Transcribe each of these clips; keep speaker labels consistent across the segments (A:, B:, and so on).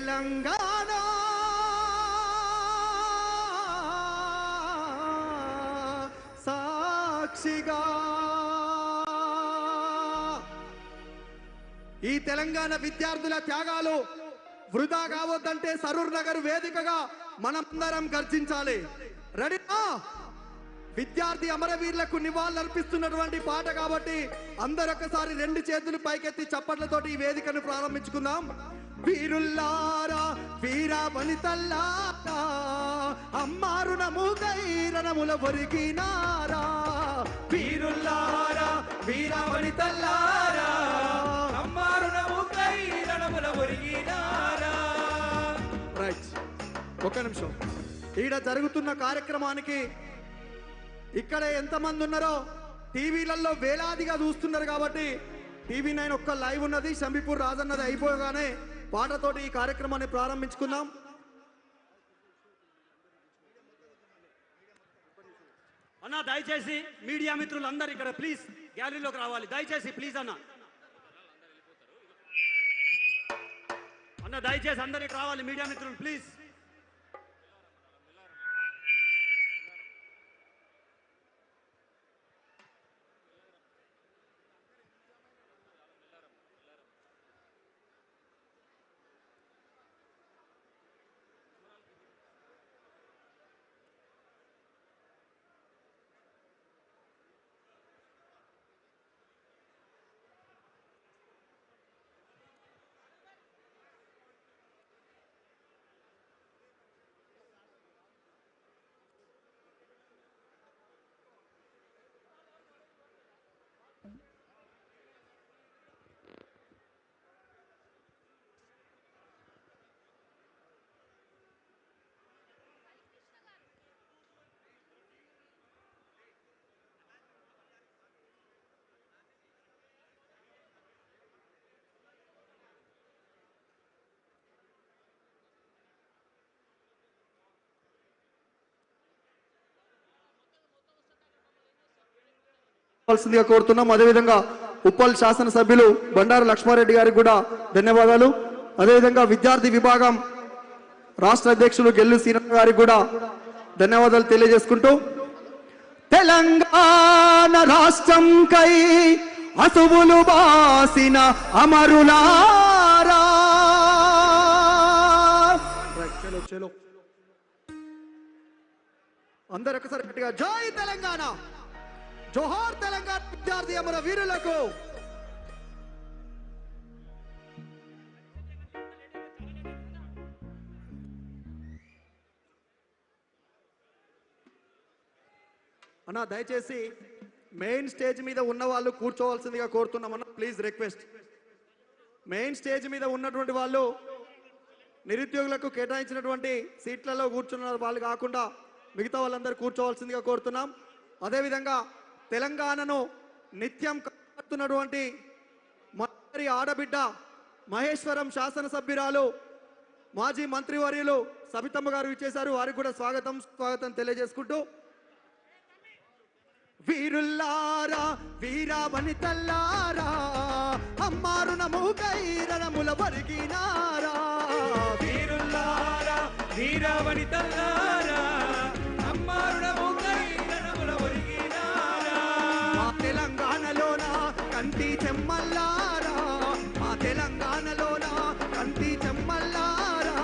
A: తెలంగాణ సాక్షిగా ఈ తెలంగాణ విద్యార్థుల త్యాగాలు వృధా కావద్దంటే సరూర్ నగర్ వేదికగా మనమందరం గర్జించాలి. రెడీనా? విద్యార్థి అమరవీరులకు నివాళులర్పిస్తున్నటువంటి పాట కాబట్టి అందరూ ఒకసారి రెండు చేతులు పైకెత్తి చప్పట్లతోటి ఈ వేదికను ప్రారంభించుకుందాం. వీరుల్లారా వీర వనితల్లారా అమ్మారుణముగై రణముల ఒరిగినారా. వీరుల్లారా వీర వనితల్లారా అమ్మారుణముగై రణముల ఒరిగినారా. రైట్, ఒక్క నిమిషం. ఈడ జరుగుతున్న కార్యక్రమానికి ఇక్కడ ఎంతమంది ఉన్నారో టీవీలలో వేలాదిగా చూస్తున్నారు కాబట్టి టీవీ 9 ఒక్క లైవ్ ఉన్నది. శంబిపూర్ రాజన్నది అయిపోగానే పాటతోటి ఈ కార్యక్రమాన్ని ప్రారంభించుకుందాం.
B: అన్న దయచేసి మీడియా మిత్రులు అందరు ఇక్కడ ప్లీజ్ గ్యాలరీలోకి రావాలి దయచేసి ప్లీజ్ అన్న దయచేసి అందరికి రావాలి మీడియా మిత్రులు ప్లీజ్.
A: కోరుతున్నాం. అదేవిధంగా ఉప్పల్ శాసనసభ్యులు బండారు లక్ష్మారెడ్డి గారికి కూడా ధన్యవాదాలు. అదేవిధంగా విద్యార్థి విభాగం రాష్ట్ర అధ్యక్షులు గెల్లు సీనన్న గారికి కూడా ధన్యవాదాలు తెలియజేసుకుంటూ తెలంగాణ రాష్ట్రం కై అసువులు బాసిన అమరులారా. అందరు ఒకసారి గట్టిగా జై తెలంగాణ, జోహార్ తెలంగాణ విద్యార్థి అమర వీరులకు. అన్నా దయచేసి మెయిన్ స్టేజ్ మీద ఉన్న వాళ్ళు కూర్చోవాల్సిందిగా కోరుతున్నామన్నా ప్లీజ్ రిక్వెస్ట్. మెయిన్ స్టేజ్ మీద ఉన్నటువంటి వాళ్ళు నిరుద్యోగులకు కేటాయించినటువంటి సీట్లలో కూర్చున్న వాళ్ళు కాకుండా మిగతా వాళ్ళందరూ కూర్చోవాల్సిందిగా కోరుతున్నాం. అదేవిధంగా తెలంగాణను నిత్యం కాపాడుతున్నటువంటి మంత్రి ఆడబిడ్డ మహేశ్వరం శాసనసభ్యురాలు మాజీ మంత్రివర్యులు సబితమ్మ గారు ఇచ్చేశారు. వారికి కూడా స్వాగతం తెలియజేసుకుంటూ వీరుల్లారా వీర వనితల్లారా అమ్మారుణముగై రణముల ఒరిగినారా. వీరుల్లారా వీర వనితల్లారా అమ్మారుణముగై రణముల ఒరిగినారా. మా తెలంగాణలోన కంటి చెమ్మల్లారా, మా తెలంగాణలోన కంటి చెమ్మల్లారా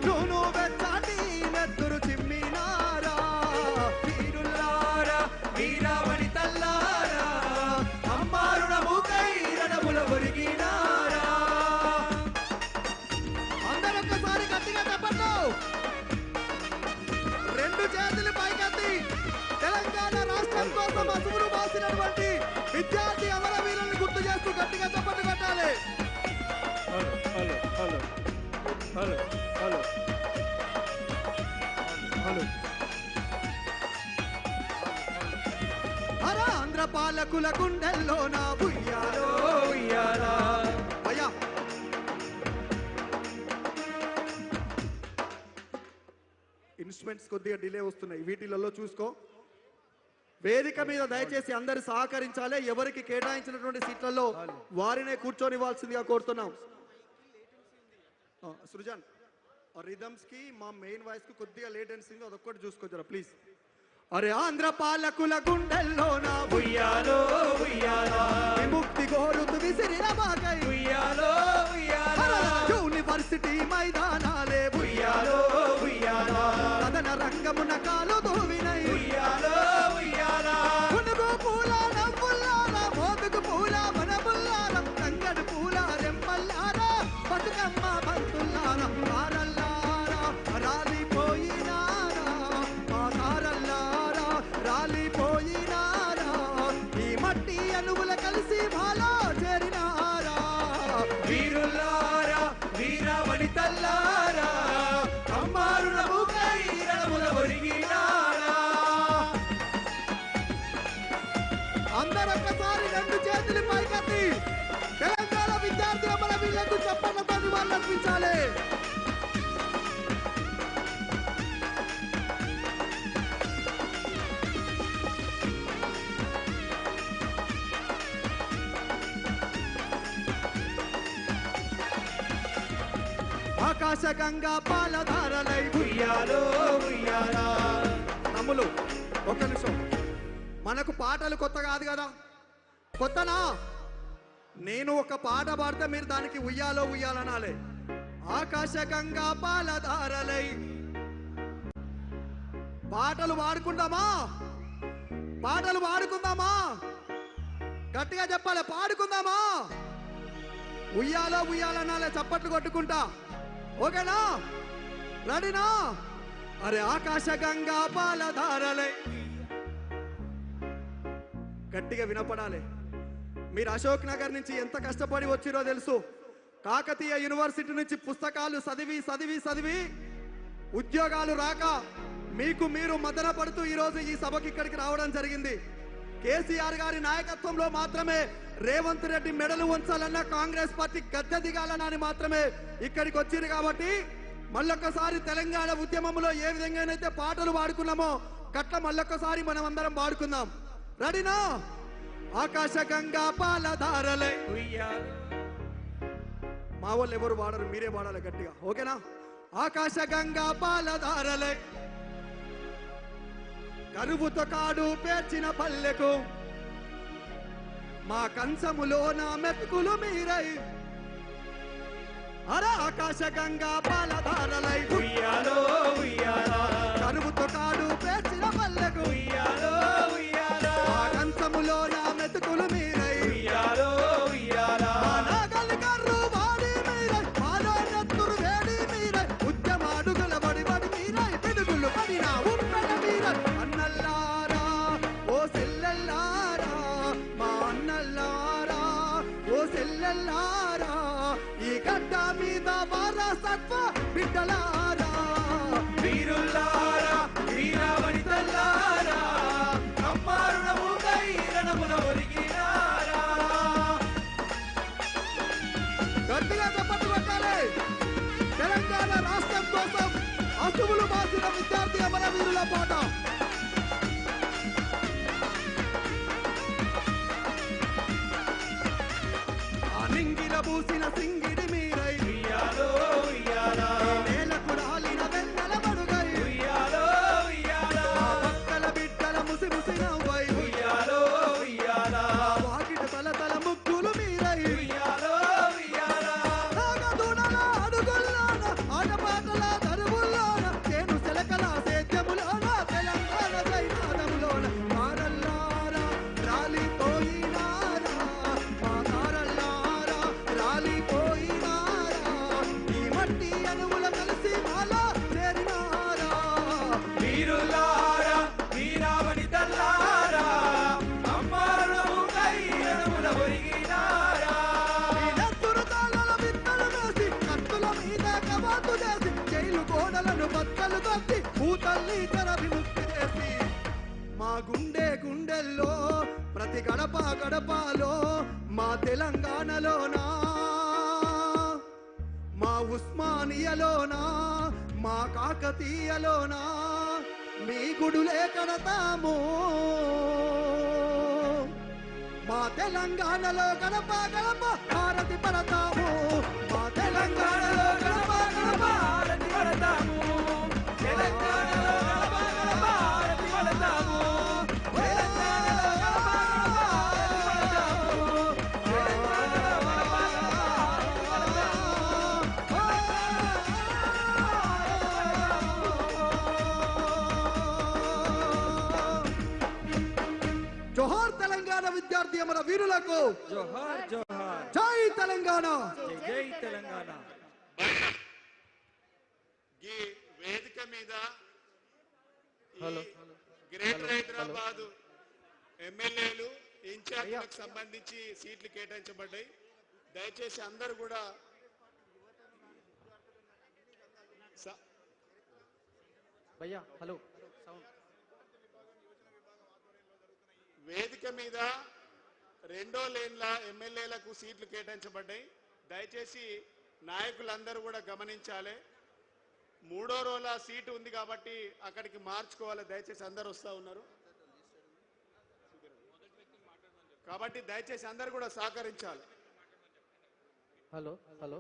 A: నూనె వెచ్చటి నెత్తురు చిమ్మినారా. వీరుల్లారా వీర వనితల్లారా అమ్మారుణముగై రణముల ఒరిగినారా. అందరూ ఒక్కసారి గట్టిగా చెప్పండి. రెండు చేతులు పైకెత్తి తెలంగాణ రాష్ట్రం కోసం అసువులు బాసినటువంటి విద్యార్థి అమరవీరులను గుర్తు చేస్తూ గట్టిగా చప్పట్లు కొట్టాలి. ఆంధ్ర పాలకుల గుండెల్లో నా ఉయ్యాలో ఉయ్యాలా. అయ్యా ఇన్స్ట్రుమెంట్స్ కొద్దిగా డిలే వస్తున్నాయి, వీటిలలో చూసుకో. వేదిక మీద దయచేసి అందరు సహకరించాలి. ఎవరికి కేటాయించినటువంటి సీట్లలో వారినే కూర్చొనివ్వాల్సిందిగా కోరుతున్నాం. సృజన్ రిథమ్స్ కి మా మెయిన్ వాయిస్ కి కొద్దిగా లేటెన్సీ అదొక్కటి చూసుకోవచ్చురా ప్లీజ్. అరే ఆంధ్ర పాలకుల గుండెల్లోన
C: ఉయ్యాలో ఉయ్యాలా
A: విముక్తి కోరుతూ విసిరిన మాకై
C: ఉయ్యాలో ఉయ్యాలా
A: యూనివర్సిటీ మైదానాలే
C: ఉయ్యాలో ఉయ్యాలా
A: కథన రంగమున కాలు దూవినై
C: ఉయ్యాలో ఉయ్యాలా
A: పునుగు పూల నవ్వుల్లార మోదుగు పూల మనబుల్లార తంగడు పూల రెమ్మల్లార బతుకమ్మ బంతుల్లార ఆరల్లారా రాలిపోయినారా మా తారల్లారా రాలిపోయినారా ఈ మట్టి అణువుల కలిసి మాలో చేరినారా
C: వీరుల్లారా వీర వనితల్లారా అమ్మారుల రణముల ఒరిగినారా
A: అందరొక్కసారి రెండు చేతులు పైకెత్తి తెలంగాణ విద్యార్థి అమల వీళ్లకు చెప్పడంతో వాళ్ళు అర్పించాలి. ఆకాశ గంగా పాలధారలై
C: ఉయ్యాలో ఉయ్యాలా
A: తమ్ములు ఒక నిమిషం, మనకు పాటలు కొత్త కాదు కదా, కొత్తనా? నేను ఒక పాట పాడితే మీరు దానికి ఉయ్యాలో ఉయ్యాలనాలే. ఆకాశ గంగా పాలధారలై పాటలు పాడుకుందామా? పాటలు పాడుకుందామా? గట్టిగా చెప్పాలి, పాడుకుందామా? ఉయ్యాలో ఉయ్యాలనాలే చప్పట్లు కొట్టుకుంటా, ఓకేనా? రెడీనా? అరే ఆకాశ గంగా పాలధారలై గట్టిగా వినపడాలి. మీరు అశోక్ నగర్ నుంచి ఎంత కష్టపడి వచ్చిరో తెలుసు. కాకతీయ యూనివర్సిటీ నుంచి పుస్తకాలు చదివి చదివి చదివి ఉద్యోగాలు రాక మీకు మీరు మదన పడుతూ ఈరోజు ఈ సభకి ఇక్కడికి రావడం జరిగింది. కేసీఆర్ గారి నాయకత్వంలో మాత్రమే రేవంత్ రెడ్డి మెడలు ఉంచాలన్నా కాంగ్రెస్ పార్టీ గద్దె దిగాలన్నా మాత్రమే ఇక్కడికి వచ్చింది. కాబట్టి మళ్ళొక్కసారి తెలంగాణ ఉద్యమంలో ఏ విధంగానైతే పాటలు పాడుకున్నామో గట్ల మళ్ళొక్కసారి మనం అందరం పాడుకుందాం. రెడీనా? ఆకాశ గంగా పాలధారలై
C: ఉయ్యాలో
A: మా వాళ్ళు ఎవరు పాడరు, మీరే పాడాలి గట్టిగా, ఓకేనా? ఆకాశ గంగా పాలధారలై కరువుతో కాడు పేర్చిన పల్లెకు మా కంచములో నా మెతుకులు మీరై. అర ఆకాశ గంగా పాలధారలై
C: ఉయ్యాలో ఉయ్యాలా
A: కరువుతో కాడు పేర్చిన పల్లెకు
C: ఉయ్యాలో ఉయ్యాలా
A: మా కంచములో నా మెతుకులు మీరై.
C: ఉయ్యాలో ఉయ్యాలా
A: మా నాగలి కర్రు వాడి మీరై, మాలో నెత్తురు వేడి మీరై, ఉద్యమాడుగుల బడి బడి మీరై, పిడుగులు పడిన ఉప్పెన మీరై. అన్నల్లారా ఓ సెల్లెల్లారా, మా అన్నల్లారా ఓ సెల్లెల్లారా, ఈ గడ్డ మీద వారసత్వ బిడ్డలారా.
C: వీరుల్లారా వీర వనితల్లారా అమ్మారుల రణముల ఒరిగినారా
A: గట్టిగా చప్పట్లు కొట్టాలి. తెలంగాణ రాష్ట్రం కోసం అసువులు బాసిన విద్యార్థి అమరవీరుల పాట. ఆ నింగిల పూసిన సింగిడి మీరై,
C: ఉయ్యాలో ఉయ్యాలా
A: ఈ నేలకు రాలిన వెన్నెల మడుగై,
C: ఉయ్యాలో ఉయ్యాలా
A: ఆ పక్కల బిడ్డల ముసి ముసి నవ్వై,
C: ఉయ్యాలో ఉయ్యాలా
A: ఆ వాకిటి తల తల ముగ్గులు మీరై.
C: ఉయ్యాలో ఉయ్యాలా
A: నాగదుడల అడుగుల్లోన ఆటపాటల దరువుల్లోన చేను సెలకల సేద్యములోన తెలంగాణ జైనాదములోన తారల్లారా రాలిపోయినారా, మా తారల్లారా రాలిపోయినారా, ఈ మట్టి అణువుల కలిసి మాలో చేరినారా.
C: వీరుల్లారా వీర వనితల్లారా అమ్మారుల రణముల ఒరిగినారా
A: ఈ నెత్తురు తాళల విత్తలు వేసి కత్తుల మీద కవాతు చేసి జైలు గోడలను బద్దలు కొట్టి భూతల్లి కర విముక్తి చేసి మా గుండె గుండెల్లో ప్రతి గడప గడపలో మా తెలంగాణలోనా, మా ఉస్మానియాలోనా, మా కాకతీయలోనా మీ గుడులే కడతాము. మా తెలంగాణలో గడప గడప హారతి పడతాము, మా తెలంగాణలో గడప వీరులకు
C: జోహార్ జోహార్
A: జై తెలంగాణ.
C: జై జై తెలంగాణ.
D: ఈ వేదిక మీద ఈ
C: హలో.
D: గ్రేటర్ హైదరాబాద్ ఎమ్మెల్యేలు ఇన్ఛార్జీలకు సంబంధించి సీట్లు కేటాయించబడ్డాయి. దయచేసి అందరూ కూడా
E: భయ్యా హలో
D: వేదిక మీద రెండో లేన్ల ఎమ్మెల్యేలకు సీట్లు కేటాయించబడ్డాయి. దయచేసి నాయకులందరూ కూడా గమనించాలి. మూడో రోల సీటు ఉంది కాబట్టి అక్కడికి మార్చుకోవాలి. దయచేసి అందరూ వస్తూ ఉన్నారు కాబట్టి దయచేసి అందరూ కూడా సహకరించాలి.
E: హలో హలో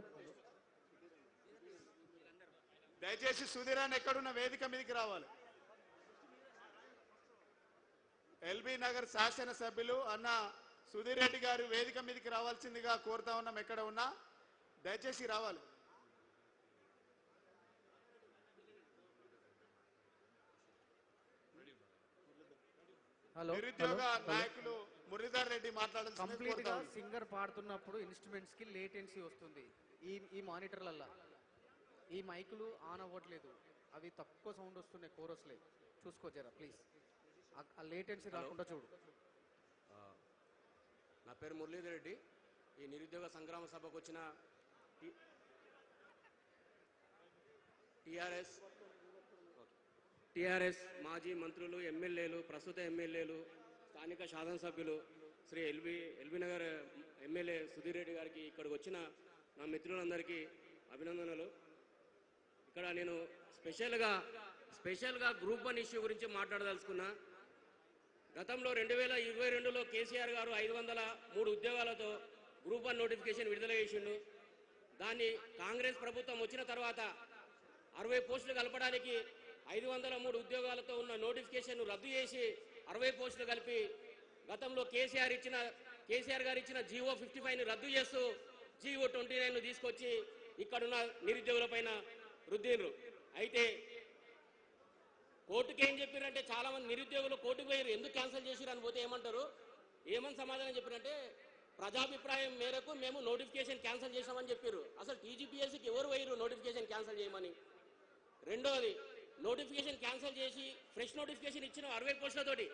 D: దయచేసి సుధీరాన్ ఎక్కడున్న వేదిక మీదకి రావాలి. ఎల్బీ నగర్ శాసనసభ్యులు అన్న సుధీర్ రెడ్డి గారు వేదిక మీదకి రావాల్సిందిగా కోరుతా ఉన్నాం. ఎక్కడ ఉన్నా దయచేసి రావాలి.
E: హలో
D: నిరుద్యోగ నాయకులు మురళీధర్ రెడ్డి
E: కంప్లీట్ గా
D: మాట్లాడాల్సింది.
E: సింగర్ పాడుతున్నప్పుడు ఇన్స్ట్రుమెంట్స్ కి లేటెన్సీ వస్తుంది. ఈ మానిటర్లల్లా ఈ మైకులు ఆన్ అవ్వట్లేదు, అవి తక్కువ సౌండ్ వస్తున్నాయి. కోరస్లే చూసుకో జరా ప్లీజ్, ఆ లేటెన్సీ రాకుండా చూడు.
F: నా పేరు మురళీధర్ రెడ్డి. ఈ నిరుద్యోగ సంగ్రామ సభకు వచ్చిన టిఆర్ఎస్ మాజీ మంత్రులు, ఎమ్మెల్యేలు, ప్రస్తుత ఎమ్మెల్యేలు, స్థానిక శాసనసభ్యులు శ్రీ ఎల్బీ నగర్ ఎమ్మెల్యే సుధీర్ రెడ్డి గారికి, ఇక్కడికి వచ్చిన నా మిత్రులందరికీ అభినందనలు. ఇక్కడ నేను స్పెషల్గా గ్రూప్ 1 ఇష్యూ గురించి మాట్లాడదలుచుకున్నా. గతంలో 2022లో కేసీఆర్ గారు 503 ఉద్యోగాలతో గ్రూప్ 1 నోటిఫికేషన్ విడుదల చేసిండు. దాన్ని కాంగ్రెస్ ప్రభుత్వం వచ్చిన తర్వాత 60 పోస్టులు కలపడానికి 503 ఉద్యోగాలతో ఉన్న నోటిఫికేషన్ రద్దు చేసి 60 పోస్టులు కలిపి గతంలో కేసీఆర్ గారు ఇచ్చిన జీవో 55ని రద్దు చేస్తూ జీవో 29ను తీసుకొచ్చి ఇక్కడున్న నిరుద్యోగుల పైన రుద్దిండ్రు. అయితే కోర్టుకి ఏం చెప్పారంటే, చాలా మంది నిరుద్యోగులు కోర్టుకు పోయారు. ఎందుకు క్యాన్సిల్ చేసిరు అని పోతే ఏమని సమాధానం చెప్పారంటే, ప్రజాభిప్రాయం మేరకు మేము నోటిఫికేషన్ క్యాన్సిల్ చేసామని చెప్పారు. అసలు టీజీపీఎస్సీకి ఎవరు పోయారు నోటిఫికేషన్ క్యాన్సిల్ చేయమని? రెండోది, నోటిఫికేషన్ క్యాన్సిల్ చేసి ఫ్రెష్ నోటిఫికేషన్ ఇచ్చిన 60 పోస్టులతోటి,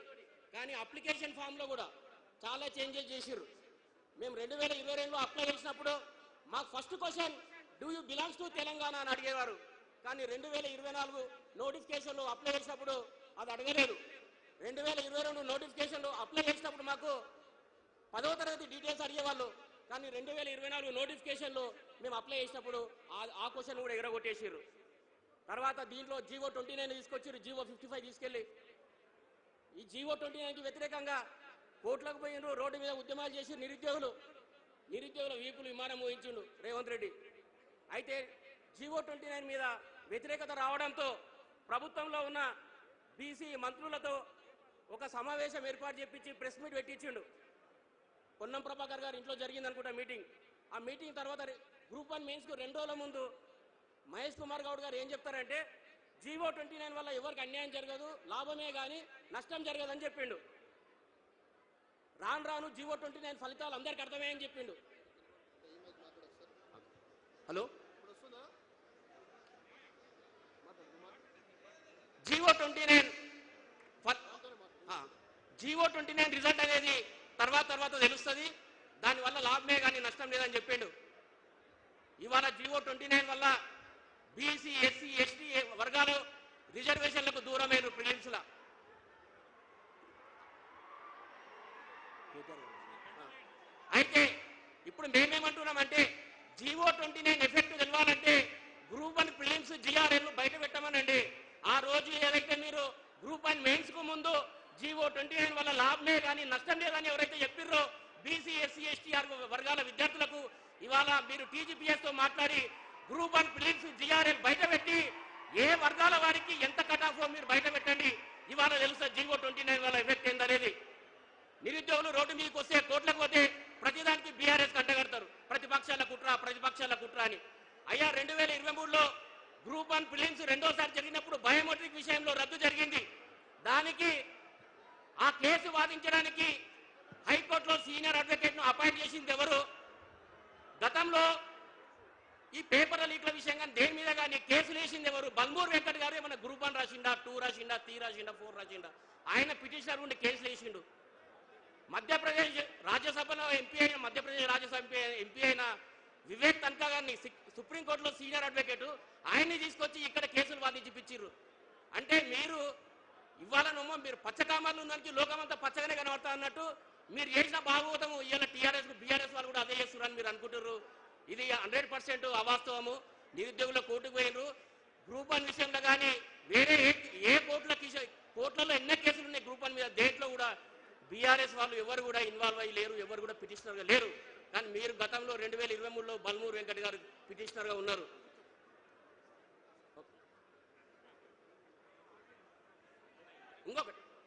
F: కానీ అప్లికేషన్ ఫామ్లో కూడా చాలా చేంజెస్ చేసిర్రు. మేము 2022లో అప్లై చేసినప్పుడు మాకు first question, do you belongs to Telangana అని అడిగేవారు. కానీ 2024 నోటిఫికేషన్లో అప్లై చేసినప్పుడు అది అడగలేదు. 2022 నోటిఫికేషన్లో అప్లై చేసినప్పుడు మాకు 10వ తరగతి డీటెయిల్స్ అడిగేవాళ్ళు. కానీ 2024 నోటిఫికేషన్లో మేము అప్లై చేసినప్పుడు ఆ క్వశ్చన్ కూడా ఎగరగొట్టేసారు. తర్వాత దీంట్లో జీవో 29 తీసుకొచ్చారు, జీవో 55 తీసుకెళ్ళి. ఈ జీవో 29కి వ్యతిరేకంగా కోర్టులకు పోయినరు, రోడ్డు మీద ఉద్యమాలు చేసి నిరుద్యోగుల వీపులు విమానం ఊహించిండు రేవంత్ రెడ్డి. అయితే జీవో 29 మీద వ్యతిరేకత రావడంతో ప్రభుత్వంలో ఉన్న బీసీ మంత్రులతో ఒక సమావేశం ఏర్పాటు చేపించి ప్రెస్ మీట్ పెట్టించిండు. పొన్నం ప్రభాకర్ గారు ఇంట్లో జరిగింది అనుకుంటా మీటింగ్. ఆ మీటింగ్ తర్వాత గ్రూప్ 1 మెయిన్స్కు 2 రోజుల ముందు మహేష్ కుమార్ గౌడ్ గారు ఏం చెప్తారంటే, జీవో 29 వల్ల ఎవరికి అన్యాయం జరగదు, లాభమే కానీ నష్టం జరగదని చెప్పిండు. రాను జీవో 29 ఫలితాలు అందరికి అర్థమయ్యని చెప్పిండు. హలో, జీవో 29 రిజల్ట్ అనేది తర్వాత తెలుస్తుంది, దానివల్ల లాభమే కానీ నష్టం లేదని చెప్పిండు. ఇవాళ జీవో 29 వల్ల బీసీ, ఎస్సీ, ఎస్టీ వర్గాలు రిజర్వేషన్లకు దూరమైన ప్రిలిమ్స్లా. అయితే ఇప్పుడు మేమేమంటున్నామంటే, జీవో 29 ఎఫెక్ట్ తెలవాలంటే గ్రూప్ 1 ప్రిలిమ్స్ జిఆర్ఎల్ బయట పెట్టమనండి. ఆ రోజు ఏదైతే మీరు గ్రూప్ 1 మెయిన్స్ కు ముందు జీవో 29 వల్ల లాభమే కానీ నష్టం లేదని ఎవరైతే చెప్పిర్రో బీసీ, ఎస్సీ, ఎస్టీ వర్గాల విద్యార్థులకు, ఇవాళ మీరు టీజీపీఎస్ తో మాట్లాడి గ్రూప్ 1 ప్రిలిమ్స్ జిఆర్ఎల్ బయట పెట్టి ఏ వర్గాల వారికి ఎంత కట్ ఆఫ్ మీరు బయట పెట్టండి. ఇవాళ తెలుసా జీవో 29 వల్ల ఎఫెక్ట్ ఏందనేది. నిరుద్యోగులు రోడ్డు మీదకి వస్తే, కోట్లకు పోతే ప్రతిదానికి బీఆర్ఎస్ కంటగడతారు, ప్రతిపక్షాల కుట్ర అని. అయ్యా 2023లో గ్రూప్ 1 ప్రిలిమ్స్ రెండోసారి జరిగినప్పుడు బయోమెట్రిక్ విషయంలో రద్దు జరిగింది. దానికి ఆ కేసు వాదించడానికి హైకోర్టులో సీనియర్ అడ్వకేట్ను అపాయింట్ చేసింది ఎవరు? గతంలో ఈ పేపర్ లీక్ల విషయంగా దేని మీద కానీ కేసులు వేసింది ఎవరు? బల్మూర్ వెంకట్ గారు ఏమన్నా గ్రూప్ 1 రాసిండా, 2 రాసిండా, 3 రాసిండా, 4 రాసిండా? ఆయన పిటిషనర్ ఉండి కేసులు వేసిండు. మధ్యప్రదేశ్ రాజ్యసభలో ఎంపీ అయిన మధ్యప్రదేశ్ రాజ్యసభ ఎంపీ అయిన వివేక్ తన్ఖా గారిని సుప్రీంకోర్టులో సీనియర్ అడ్వకేట్ ఆయన్ని తీసుకొచ్చి ఇక్కడ కేసులు వాదించిపిచ్చిర్రు. అంటే మీరు ఇవ్వాలనేమో మీరు పచ్చకామాలు ఉన్నదానికి లోకమంతా పచ్చగానే కనబడతా అన్నట్టు మీరు చేసిన భాగవతము ఇవాళ టీఆర్ఎస్ బీఆర్ఎస్ వాళ్ళు కూడా అదే చేస్తున్నారని మీరు అనుకుంటారు. ఇది 100% అవాస్తవము. నిరుద్యోగుల కోర్టుకు పోయినరు. గ్రూప్ 1 విషయంలో కానీ వేరే ఏ కోర్టులలో ఎన్నో కేసులు ఉన్నాయి గ్రూప్ 1 మీద. దేంట్లో కూడా బీఆర్ఎస్ వాళ్ళు ఎవరు కూడా ఇన్వాల్వ్ అయ్యి లేరు, ఎవరు కూడా పిటిషనర్గా లేరు. కానీ మీరు గతంలో 2023లో బల్మూర్ వెంకట్ గారు పిటిషనర్గా ఉన్నారు.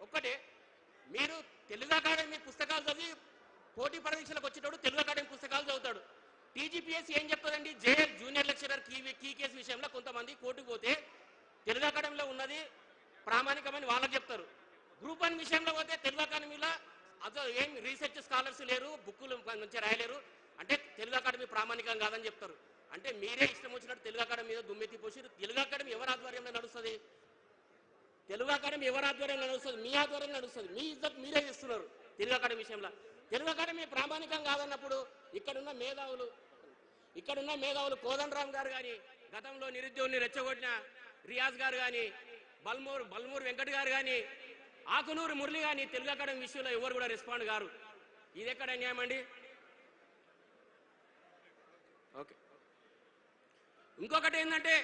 F: ఒక్కటే మీరు తెలుగు అకాడమీ పుస్తకాలు చదివి పోటీ పరీక్షలకు వచ్చేటప్పుడు తెలుగు అకాడమీ పుస్తకాలు చదువుతాడు. టీజీపీఎస్సీ ఏం చెప్తుందండి? JL junior lecturer key case విషయంలో కొంతమంది కోర్టుకు పోతే తెలుగు అకాడమీలో ఉన్నది ప్రామాణికమని వాళ్ళకి చెప్తారు. గ్రూప్ 1 విషయంలో పోతే తెలుగు అకాడమీలో అసలు ఏం రీసెర్చ్ స్కాలర్స్ లేరు, బుక్కులు మంచిగా రాయలేరు, అంటే తెలుగు అకాడమీ ప్రామాణికం కాదని చెప్తారు. అంటే మీరే ఇష్టం వచ్చినట్టు తెలుగు అకాడమీ మీద దుమ్మెత్తి పోసి తెలుగు అకాడమీ ఎవరి ఆధ్వర్యంలో నడుస్తుంది? తెలుగు అకాడమీ ఎవరి ఆధ్వర్యంలో నడుస్తుంది? మీ ఆధ్వర్యంలో నడుస్తుంది. మీ ఇద్దరు మీరే చేస్తున్నారు తెలుగు అకాడమీ విషయంలో. తెలుగు అకాడమీ ప్రామాణికం కాదన్నప్పుడు ఇక్కడున్న మేధావులు కోదండరామ్ గారు కానీ, గతంలో నిరుద్యోగుల్ని రెచ్చగొట్టిన రియాజ్ గారు కానీ, బల్మూర్ వెంకట్ గారు కానీ, ఆకునూరు మురళి కానీ తెలుగు అకాడమీ విషయంలో ఎవరు కూడా రెస్పాండ్ గారు. ఇది ఎక్కడ అన్యాయం అండి? ఓకే, ఇంకొకటి ఏంటంటే